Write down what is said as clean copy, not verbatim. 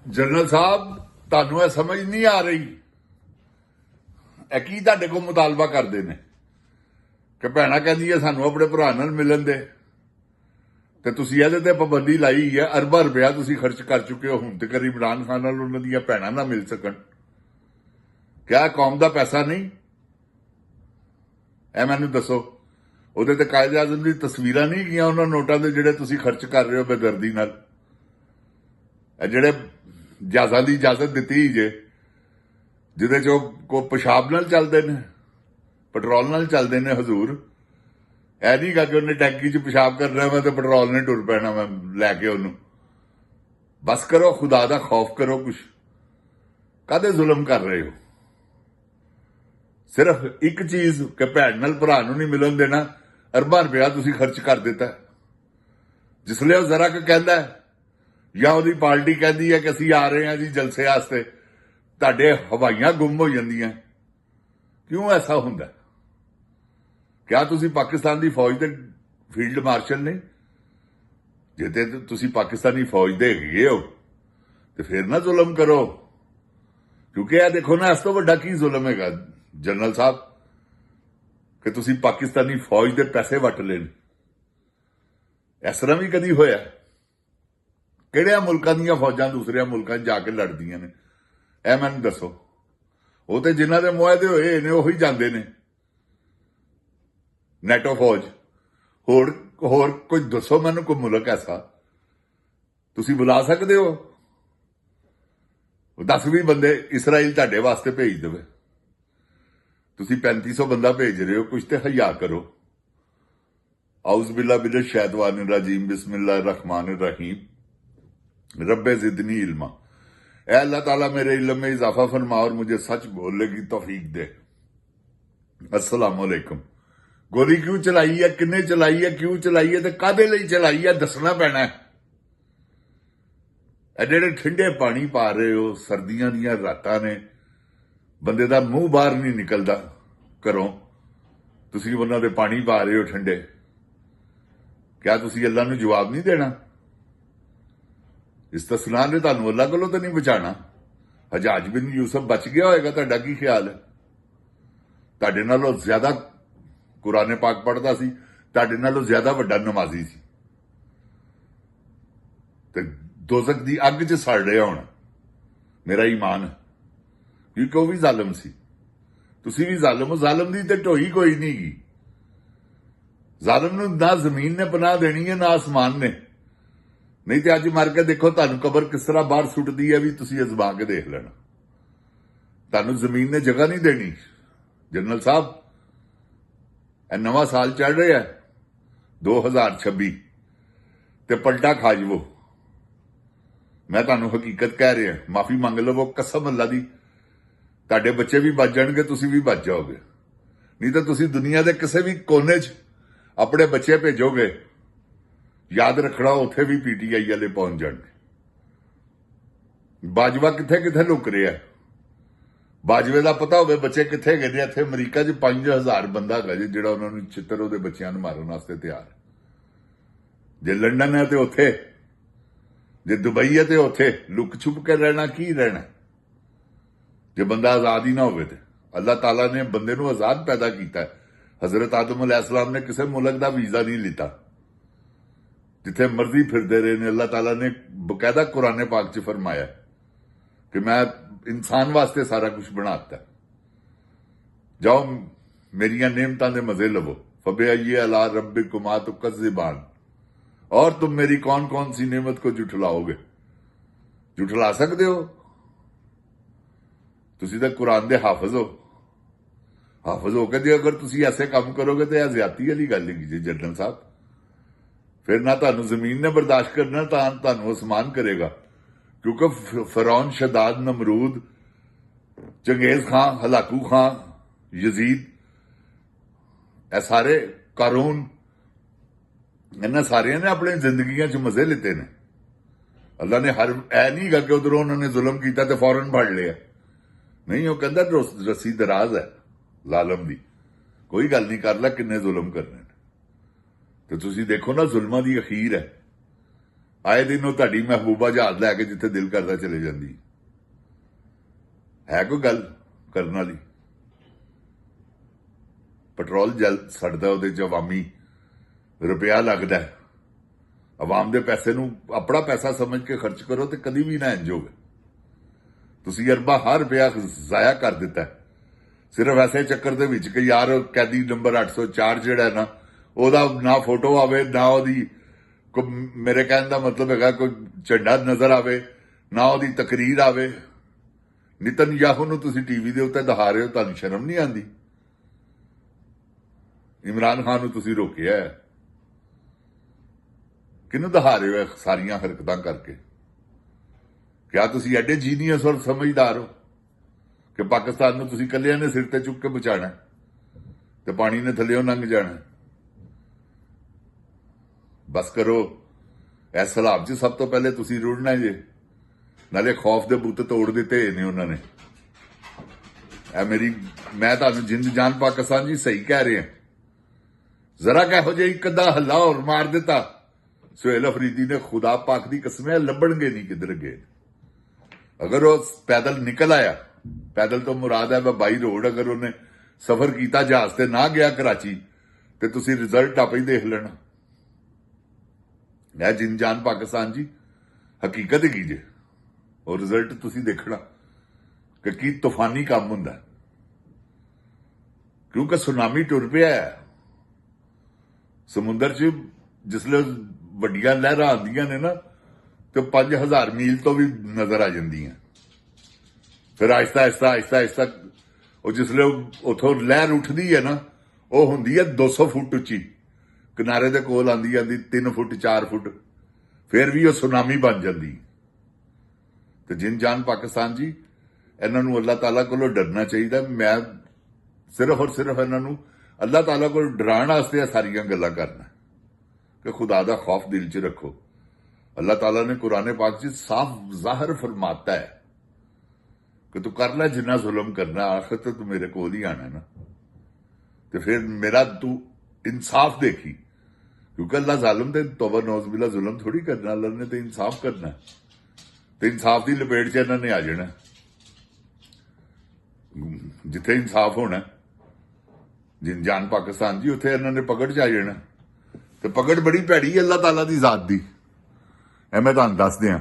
General ਸਾਹਿਬ ਤੁਹਾਨੂੰ ਇਹ ਸਮਝ ਨਹੀਂ ਆ ਰਹੀ ਇਹ ਕੀ ਤੁਹਾਡੇ ਕੋਲ ਮੁਤਾਲਬਾ ਕਰਦੇ ਨੇ ਕਿ ਭੈਣਾ ਕਹਿੰਦੀ ਹੈ ਸਾਨੂੰ ਆਪਣੇ ਭਰਾ ਨਾਲ ਮਿਲਣ ਦੇ ਤੇ ਤੁਸੀਂ ਇਹਦੇ ਤੇ ਪਾਬੰਦੀ ਲਾਈ ਹੈ। ਅਰਬਾਂ ਰੁਪਇਆ ਤੁਸੀਂ ਖਰਚ ਕਰ ਚੁੱਕੇ ਹੋ ਹੁਣ ਤੱਕ ਇਮਰਾਨ ਖਾਨ ਨਾਲ ਉਹਨਾਂ ਦੀਆਂ ਭੈਣਾਂ ਨਾ ਮਿਲ ਸਕਣ। ਕਿਆ ਕੌਮ ਦਾ ਪੈਸਾ ਨਹੀਂ? ਇਹ ਮੈਨੂੰ ਦੱਸੋ। ਉਹਦੇ ਤੇ ਕਾਇਦੇ ਆਜ਼ਮ ਦੀ ਤਸਵੀਰਾਂ ਨਹੀਂ ਗਈਆਂ ਉਹਨਾਂ ਨੋਟਾਂ ਦੇ ਜਿਹੜੇ ਤੁਸੀਂ ਖਰਚ ਕਰ ਰਹੇ ਹੋ ਬੇਦਰਦੀ ਨਾਲ। ਇਹ ਜਿਹੜੇ ਜਹਾਜ਼ਾਂ ਦੀ ਇਜਾਜ਼ਤ ਦਿੱਤੀ ਜੇ ਜਿਹਦੇ ਚ ਕੋ ਪਿਸ਼ਾਬ ਨਾਲ ਚੱਲਦੇ ਨੇ ਪੈਟਰੋਲ ਨਾਲ ਚੱਲਦੇ ਨੇ ਹਜ਼ੂਰ। ਇਹ ਨਹੀਂ ਗਾ ਕਿ ਉਹਨੇ ਟੈਂਕੀ 'ਚ ਪਿਸ਼ਾਬ ਕਰਨਾ ਮੈਂ ਤੇ ਪੈਟਰੋਲ ਨੇ ਟੁਰ ਪੈਣਾ ਮੈਂ ਲੈ ਕੇ ਉਹਨੂੰ। ਬਸ ਕਰੋ, ਖੁਦਾ ਦਾ ਖੌਫ ਕਰੋ। ਕੁਛ ਕਾਹਦੇ ਜ਼ੁਲਮ ਕਰ ਰਹੇ ਹੋ? ਸਿਰਫ ਇੱਕ ਚੀਜ਼ ਕਿ ਭੈਣ ਨਾਲ ਭਰਾ ਨੂੰ ਨਹੀਂ ਮਿਲਣ ਦੇਣਾ, ਅਰਬਾਂ ਰੁਪਇਆ ਤੁਸੀਂ ਖਰਚ ਕਰ ਦਿੱਤਾ। ਜਿਸ ਲਈ ਉਹ ਜ਼ਰਾ ਕੁ ਕਹਿੰਦਾ ਜਾਂ ਉਹਦੀ ਪਾਰਟੀ ਕਹਿੰਦੀ ਹੈ ਕਿ ਅਸੀਂ ਆ ਰਹੇ ਹਾਂ ਜੀ ਜਲਸੇ ਵਾਸਤੇ, ਤੁਹਾਡੇ ਹਵਾਈਆਂ ਗੁੰਮ ਹੋ ਜਾਂਦੀਆਂ। ਕਿਉਂ ਐਸਾ ਹੁੰਦਾ? ਕਿਆ ਤੁਸੀਂ ਪਾਕਿਸਤਾਨ ਦੀ ਫੌਜ ਦੇ ਫੀਲਡ ਮਾਰਸ਼ਲ ਨਹੀਂ? ਜੇ ਤੇ ਤੁਸੀਂ ਪਾਕਿਸਤਾਨੀ ਫੌਜ ਦੇ ਹੈਗੇ ਹੋ ਤੇ ਫਿਰ ਨਾ ਜ਼ੁਲਮ ਕਰੋ। ਕਿਉਂਕਿ ਇਹ ਦੇਖੋ ਨਾ, ਇਸ ਤੋਂ ਵੱਡਾ ਕੀ ਜ਼ੁਲਮ ਹੈਗਾ ਜਨਰਲ ਸਾਹਿਬ ਕਿ ਤੁਸੀਂ ਪਾਕਿਸਤਾਨੀ ਫੌਜ ਦੇ ਪੈਸੇ ਵੱਟ ਲੈਣ। ਇਸ ਤਰ੍ਹਾਂ ਵੀ ਕਦੀ ਹੋਇਆ? ਕਿਹੜਿਆਂ ਮੁਲਕਾਂ ਦੀਆਂ ਫੌਜਾਂ ਦੂਸਰਿਆਂ ਮੁਲਕਾਂ 'ਚ ਜਾ ਕੇ ਲੜਦੀਆਂ ਨੇ? ਇਹ ਮੈਨੂੰ ਦੱਸੋ। ਉਹ ਤੇ ਜਿਨ੍ਹਾਂ ਦੇ ਮੁਆਹਦੇ ਹੋਏ ਨੇ ਉਹੀ ਜਾਂਦੇ ਨੇ। ਨੈਟੋ ਫੌਜ ਹੋਰ ਕੋਈ ਦੱਸੋ ਮੈਨੂੰ, ਕੋਈ ਮੁਲਕ ਐਸਾ ਤੁਸੀਂ ਬੁਲਾ ਸਕਦੇ ਹੋ? 10-20 ਬੰਦੇ ਇਸਰਾਈਲ ਤੁਹਾਡੇ ਵਾਸਤੇ ਭੇਜ ਦੇਵੇ। ਤੁਸੀਂ 3500 ਬੰਦਾ ਭੇਜ ਰਹੇ ਹੋ। ਕੁਛ ਤੇ ਹਯਾ ਕਰੋ। ਆਉਜ਼ ਬਿल्ला मिनश शैतानिर रजीम बिस्मिल्लाहिर रहमानिर रहीम रब्बे ज़िदनी इल्मा। ऐ अल्लाह ताला मेरे इल्म में इजाफा फरमा और मुझे सच बोलने की तौफीक दे। अस्सलाम वालेकुम। गोली क्यों चलाई है, किन्ने चलाई है, क्यों चलाई है ते कादे लई चलाई है दसना पैना है। ਇਹ ਜਿਹੜੇ ਠੰਡੇ ਪਾਣੀ ਪਾ ਰਹੇ ਹੋ, ਸਰਦੀਆਂ ਦੀਆਂ ਰਾਤਾਂ ਨੇ, ਬੰਦੇ ਦਾ ਮੂੰਹ ਬਾਹਰ ਨਹੀਂ ਨਿਕਲਦਾ ਘਰੋਂ, ਤੁਸੀਂ ਉਹਨਾਂ ਦੇ ਪਾਣੀ ਪਾ ਰਹੇ ਹੋ ਠੰਡੇ। ਕਿਆ ਤੁਸੀਂ ਅੱਲਾ ਨੂੰ ਜਵਾਬ ਨਹੀਂ ਦੇਣਾ? ਇਸਤਸਨਾ ਨੇ ਤੁਹਾਨੂੰ ਅੱਲਾ ਕੋਲੋਂ ਤਾਂ ਨਹੀਂ ਬਚਾਣਾ। ਹਜਾਜ ਬਿਨ ਯੂਸਫ ਬਚ ਗਿਆ ਹੋਏਗਾ, ਤੁਹਾਡਾ ਕੀ ਖਿਆਲ ਹੈ? ਤੁਹਾਡੇ ਨਾਲੋਂ ਜ਼ਿਆਦਾ ਕੁਰਾਨ ਪਾਕ ਪੜ੍ਹਦਾ ਸੀ, ਤੁਹਾਡੇ ਨਾਲੋਂ ਜ਼ਿਆਦਾ ਵੱਡਾ ਨਮਾਜ਼ੀ ਸੀ ਤੇ ਦੋਜ਼ਖ ਦੀ ਅੱਗ 'ਚ ਸੜ ਰਿਹਾ ਹੁਣ। ਮੇਰਾ ਈਮਾਨ ਹੈ ਕਿਉਂਕਿ ਉਹ ਵੀ ਜ਼ਾਲਮ ਸੀ, ਤੁਸੀਂ ਵੀ ਜ਼ਾਲਮ ਹੋ। ਜ਼ਾਲਮ ਦੀ ਤੇ ਢੋਈ ਕੋਈ ਨਹੀਂ ਗੀ। ਜ਼ਾਲਮ ਨੂੰ ਨਾ ਜ਼ਮੀਨ ਨੇ ਪਨਾਹ ਦੇਣੀ ਹੈ ਨਾ ਆਸਮਾਨ ਨੇ। ਨਹੀਂ ਤੇ ਅੱਜ ਮਰ ਕੇ ਦੇਖੋ ਤੁਹਾਨੂੰ ਕਬਰ ਕਿਸ ਤਰ੍ਹਾਂ ਬਾਹਰ ਸੁੱਟਦੀ ਹੈ ਵੀ ਤੁਸੀਂ ਅਜ਼ਮਾ ਕੇ ਦੇਖ ਲੈਣਾ। ਤੁਹਾਨੂੰ ਜ਼ਮੀਨ ਨੇ ਜਗ੍ਹਾ ਨਹੀਂ ਦੇਣੀ। ਜਨਰਲ ਸਾਹਿਬ ਇਹ ਨਵਾਂ ਸਾਲ ਚੜ ਰਿਹਾ 2026 ਤੇ ਪਲਟਾ ਖਾ ਜਾਵੋ। ਮੈਂ ਤੁਹਾਨੂੰ ਹਕੀਕਤ ਕਹਿ ਰਿਹਾ, ਮਾਫੀ ਮੰਗ ਲਵੋ ਕਸਮ ਅੱਲਾ ਦੀ। ਤੁਹਾਡੇ ਬੱਚੇ ਵੀ ਬਚ ਜਾਣਗੇ, ਤੁਸੀਂ ਵੀ ਬਚ ਜਾਓਗੇ। ਨਹੀਂ ਤਾਂ ਤੁਸੀਂ ਦੁਨੀਆ ਦੇ ਕਿਸੇ ਵੀ ਕੋਨੇ 'ਚ ਆਪਣੇ ਬੱਚੇ ਭੇਜੋਗੇ, ਯਾਦ ਰੱਖਣਾ ਉੱਥੇ ਵੀ ਪੀਟੀਆਈ ਵਾਲੇ ਪਹੁੰਚ ਜਾਣਗੇ। ਬਾਜਵਾ ਕਿੱਥੇ ਕਿੱਥੇ ਲੁਕ ਰਿਹਾ। ਬਾਜਵੇ ਦਾ ਪਤਾ ਹੋਵੇ ਬੱਚੇ ਕਿੱਥੇ ਗਏ ਨੇ। ਇੱਥੇ ਅਮਰੀਕਾ 'ਚ 5000 ਬੰਦਾ ਹੈਗਾ ਜੀ ਜਿਹੜਾ ਉਹਨਾਂ ਨੂੰ ਚਿੱਤਰ ਉਹਦੇ ਬੱਚਿਆਂ ਨੂੰ ਮਾਰਨ ਵਾਸਤੇ ਤਿਆਰ। ਜੇ ਲੰਡਨ ਹੈ ਤੇ ਉੱਥੇ, ਜੇ ਦੁਬਈ ਹੈ ਤੇ ਉੱਥੇ ਲੁਕ ਛੁਪ ਕੇ ਰਹਿਣਾ ਕੀ ਰਹਿਣਾ ਜੇ ਬੰਦਾ ਆਜ਼ਾਦ ਹੀ ਨਾ ਹੋਵੇ ਤੇ। ਅੱਲਾਹ ਤਾਲਾ ਨੇ ਬੰਦੇ ਨੂੰ ਆਜ਼ਾਦ ਪੈਦਾ ਕੀਤਾ। ਹਜ਼ਰਤ ਆਦਮ अलैहिस्सलाम ਨੇ ਕਿਸੇ ਮੁਲਕ ਦਾ ਵੀਜ਼ਾ ਨਹੀਂ ਲਿੱਤਾ, ਜਿੱਥੇ ਮਰਜ਼ੀ ਫਿਰਦੇ ਰਹੇ ਨੇ। ਅੱਲਾਹ ਤਾਲਾ ਨੇ ਬਕਾਇਦਾ ਕੁਰਾਨ ਪਾਕ 'ਚ ਫਰਮਾਇਆ ਕਿ ਮੈਂ ਇਨਸਾਨ ਵਾਸਤੇ ਸਾਰਾ ਕੁਝ ਬਣਾਤਾ। ਜਾਓ ਮੇਰੀਆਂ नेमतां ਦੇ मजे लवो। फबिअय्यि अला रब्बिकुमा तुकज़्ज़िबान। और तुम मेरी कौन कौन सी नेमत को झुठलाओगे? झुठला सकते हो? ਤੁਸੀਂ ਤਾਂ ਕੁਰਾਨ ਦੇ ਹਾਫਿਜ਼ ਹੋ। ਹਾਫਿਜ਼ ਹੋ ਕੇ ਜੇ ਅਗਰ ਤੁਸੀਂ ਐਸੇ ਕੰਮ ਕਰੋਗੇ ਤਾਂ ਇਹ ਜ਼ਿਆਦਤੀ ਵਾਲੀ ਗੱਲ ਹੈਗੀ ਜੀ ਜਨਰਲ ਸਾਹਿਬ। ਫਿਰ ਨਾ ਤੁਹਾਨੂੰ ਜ਼ਮੀਨ ਨੇ ਬਰਦਾਸ਼ਤ ਕਰਨਾ ਤਾਂ ਤੁਹਾਨੂੰ ਅਸਮਾਨ ਕਰੇਗਾ। ਕਿਉਂਕਿ ਫਿਰੌਨ, ਸ਼ਦਾਦ, ਨਮਰੂਦ, ਚੰਗੇਜ਼ ਖਾਨ, ਹਲਾਕੂ ਖਾਨ, ਯਜ਼ੀਦ, ਇਹ ਸਾਰੇ ਕਾਰੂਨ, ਇਹਨਾਂ ਸਾਰਿਆਂ ਨੇ ਆਪਣੀ ਜ਼ਿੰਦਗੀਆਂ 'ਚ ਮਜ਼ੇ ਲਿੱਤੇ ਨੇ। ਅੱਲਾ ਨੇ ਹਰ ਇਹ ਨਹੀਂ ਗਾ ਕਿ ਉਧਰੋਂ ਉਹਨਾਂ ਨੇ ਜ਼ੁਲਮ ਕੀਤਾ ਤੇ ਫੌਰਨ ਫੜ ਲਿਆ। ਨਹੀਂ, ਉਹ ਕਹਿੰਦਾ ਰੱਸੀ ਦਰਾਜ਼ ਹੈ ਜ਼ਾਲਮ ਦੀ। ਕੋਈ ਗੱਲ ਨਹੀਂ, ਕਰ ਲੈ ਕਿੰਨੇ ਜ਼ੁਲਮ ਕਰਨੇ ਨੇ। ਤੇ ਤੁਸੀਂ ਦੇਖੋ ਨਾ ਜ਼ੁਲਮਾਂ ਦੀ ਅਖੀਰ ਹੈ। ਆਏ ਦਿਨ ਉਹ ਤੁਹਾਡੀ ਮਹਿਬੂਬਾ ਜਹਾਜ਼ ਲੈ ਕੇ ਜਿੱਥੇ ਦਿਲ ਕਰਦਾ ਚਲੇ ਜਾਂਦੀ ਹੈ। ਕੋਈ ਗੱਲ ਕਰਨ ਵਾਲੀ? ਪੈਟਰੋਲ ਜਲ ਸੜਦਾ, ਉਹਦੇ 'ਚ ਅਵਾਮੀ ਰੁਪਇਆ ਲੱਗਦਾ। ਆਵਾਮ ਦੇ ਪੈਸੇ ਨੂੰ ਆਪਣਾ ਪੈਸਾ ਸਮਝ ਕੇ ਖਰਚ ਕਰੋ ਤੇ ਕਦੀ ਵੀ ਨਾ ਇੰਜ ਹੋਵੇ। ਤੁਸੀਂ ਅਰਬਾਂ ਹਰ ਰੁਪਇਆ ਜ਼ਾਇਆ ਕਰ ਦਿੱਤਾ ਸਿਰਫ ਐਸੇ ਚੱਕਰ ਦੇ ਵਿੱਚ ਕਿ ਯਾਰ ਕੈਦੀ ਨੰਬਰ 804 ਜਿਹੜਾ ਨਾ, ਉਹਦਾ ਨਾ ਫੋਟੋ ਆਵੇ, ਨਾ ਉਹਦੀ ਮੇਰੇ ਕਹਿਣ ਦਾ ਮਤਲਬ ਹੈਗਾ ਕੋਈ ਝੰਡਾ ਨਜ਼ਰ ਆਵੇ, ਨਾ ਉਹਦੀ ਤਕਰੀਰ ਆਵੇ। ਨਿਤਨਯਾਹੂ ਨੂੰ ਤੁਸੀਂ ਟੀਵੀ ਦੇ ਉੱਤੇ ਦਿਖਾ ਰਹੇ ਹੋ, ਤੁਹਾਨੂੰ ਸ਼ਰਮ ਨਹੀਂ ਆਉਂਦੀ? ਇਮਰਾਨ ਖਾਨ ਨੂੰ ਤੁਸੀਂ ਰੋਕਿਆ, ਕਿਹਨੂੰ ਦਿਖਾ ਰਹੇ ਹੋ ਇਹ ਸਾਰੀਆਂ ਹਰਕਤਾਂ ਕਰਕੇ? ਕਿਆ ਤੁਸੀਂ ਐਡੇ ਜੀਨੀਅਸ ਔਰ ਸਮਝਦਾਰ ਹੋ ਕਿ ਪਾਕਿਸਤਾਨ ਨੂੰ ਤੁਸੀਂ ਇਕੱਲਿਆਂ ਨੇ ਸਿਰ ਤੇ ਚੁੱਕ ਕੇ ਬਚਾਣਾ ਤੇ ਪਾਣੀ ਨੇ ਥੱਲਿਓਂ ਲੰਘ ਜਾਣਾ? ਬਸ ਕਰੋ। ਇਸ ਹਾਲਾਤ 'ਚ ਸਭ ਤੋਂ ਪਹਿਲੇ ਤੁਸੀਂ ਰੁੜਨਾ ਜੇ। ਨਾਲੇ ਖੌਫ ਦੇ ਬੁੱਤ ਤੋੜ ਦਿੱਤੇ ਨੇ ਉਹਨਾਂ ਨੇ। ਮੈਂ ਤੁਹਾਨੂੰ ਜਿੰਦ ਜਾਨ ਪਾਕਿਸਤਾਨ ਜੀ ਸਹੀ ਕਹਿ ਰਿਹਾ। ਜ਼ਰਾ ਕਿਹੋ ਜਿਹਾ ਇੱਕ ਅੱਧਾ ਹੱਲਾ ਹੋਰ ਮਾਰ ਦਿੱਤਾ, ਸੁਹੇਲ ਅਫਰੀਦੀ ਨੇ ਖੁਦਾ ਪਾਕ ਦੀ ਕਸਮ ਹੈ ਲੱਭਣਗੇ ਨਹੀਂ ਕਿੱਧਰ ਗਏ। ਅਗਰ ਉਹ ਪੈਦਲ ਨਿਕਲ ਆਇਆ, ਪੈਦਲ ਤੋਂ ਮੁਰਾਦ ਹੈ ਬਾਈ ਰੋਡ, ਅਗਰ ਉਹਨੇ ਸਫ਼ਰ ਕੀਤਾ ਜਹਾਜ਼ ਤੇ ਨਾ ਗਿਆ ਕਰਾਚੀ, ਤੇ ਤੁਸੀਂ ਰਿਜ਼ਲਟ ਆਪੇ ਹੀ ਦੇਖ ਲੈਣਾ। ਇਹ ਜਿੰਦ ਜਾਨ ਪਾਕਿਸਤਾਨ ਜੀ ਹਕੀਕਤ ਹੈਗੀ ਜੇ। ਉਹ ਰਿਜ਼ਲਟ ਤੁਸੀਂ ਦੇਖਣਾ ਕਿ ਕੀ ਤੂਫਾਨੀ ਕੰਮ ਹੁੰਦਾ, ਕਿਉਂਕਿ ਸੁਨਾਮੀ ਟੁਰ ਪਿਆ ਹੈ ਸਮੁੰਦਰ 'ਚ। ਜਿਸਲੇ ਵੱਡੀਆਂ ਲਹਿਰਾਂ ਆਉਂਦੀਆਂ ਨੇ ਨਾ ਤੇ 5000 ਮੀਲ ਤੋਂ ਵੀ ਨਜ਼ਰ ਆ ਜਾਂਦੀਆਂ। ਫਿਰ ਆਹਿਸਤਾ ਆਹਿਸਤਾ ਆਹਿਸਤਾ ਆਹਿਸਤਾ ਉਹ ਜਿਸਲੇ ਉਥੋਂ ਲਹਿਰ ਉੱਠਦੀ ਹੈ ਨਾ, ਉਹ ਹੁੰਦੀ ਹੈ 200 ਫੁੱਟ ਉੱਚੀ, ਕਿਨਾਰੇ ਦੇ ਕੋਲ ਆਉਂਦੀ 3 ਫੁੱਟ 4 ਫੁੱਟ, ਫਿਰ ਵੀ ਉਹ ਸੁਨਾਮੀ ਬਣ ਜਾਂਦੀ। ਤੇ ਜਿੰਦ ਜਾਨ ਪਾਕਿਸਤਾਨ ਜੀ, ਇਹਨਾਂ ਨੂੰ ਅੱਲਾਹ ਤਾਲਾ ਕੋਲੋਂ ਡਰਨਾ ਚਾਹੀਦਾ। ਮੈਂ ਸਿਰਫ ਔਰ ਸਿਰਫ ਇਹਨਾਂ ਨੂੰ ਅੱਲਾਹ ਤਾਲਾ ਕੋਲ ਡਰਾਉਣ ਵਾਸਤੇ ਇਹ ਸਾਰੀਆਂ ਗੱਲਾਂ ਕਰਨਾ ਕਿ ਖੁਦਾ ਦਾ ਖੌਫ ਦਿਲ 'ਚ ਰੱਖੋ। ਅੱਲਾਹ ਤਾਲਾ ਨੇ ਕੁਰਾਨ ਪਾਕ 'ਚ ਸਾਫ਼ ਜ਼ਾਹਰ ਫਰਮਾਤਾ ਹੈ ਕਿ ਤੂੰ ਕਰ ਲੈ ਜਿੰਨਾ ਜ਼ੁਲਮ ਕਰਨਾ, ਆਖਰ ਤੇ ਤੂੰ ਮੇਰੇ ਕੋਲ ਹੀ ਆਣਾ ਨਾ। ਤੇ ਫਿਰ ਮੇਰਾ ਤੂੰ ਇਨਸਾਫ ਦੇਖੀ, ਕਿਉਂਕਿ ਅੱਲਾਹ ਜ਼ਾਲਿਮ ਤੇ ਤੌਬਾ ਨੌਜ਼ ਬਿਲਾ ਜ਼ੁਲਮ ਥੋੜੀ ਕਰਨਾ, ਅੱਲਾਹ ਨੇ ਤੇ ਇਨਸਾਫ ਕਰਨਾ। ਤੇ ਇਨਸਾਫ ਦੀ ਲਪੇਟ 'ਚ ਇਹਨਾਂ ਨੇ ਆ ਜਾਣਾ। ਜਿੱਥੇ ਇਨਸਾਫ ਹੋਣਾ ਜਿੰਦ ਜਾਨ ਪਾਕਿਸਤਾਨ ਜੀ, ਉੱਥੇ ਇਹਨਾਂ ਨੇ ਪਕੜ 'ਚ ਆ ਜਾਣਾ। ਤੇ ਪਕੜ ਬੜੀ ਭੈੜੀ ਅੱਲਾਹ ਤਾਲਾ ਦੀ ਜ਼ਾਤ ਦੀ, ਇਹ ਮੈਂ ਤੁਹਾਨੂੰ ਦੱਸ ਦਿਆਂ।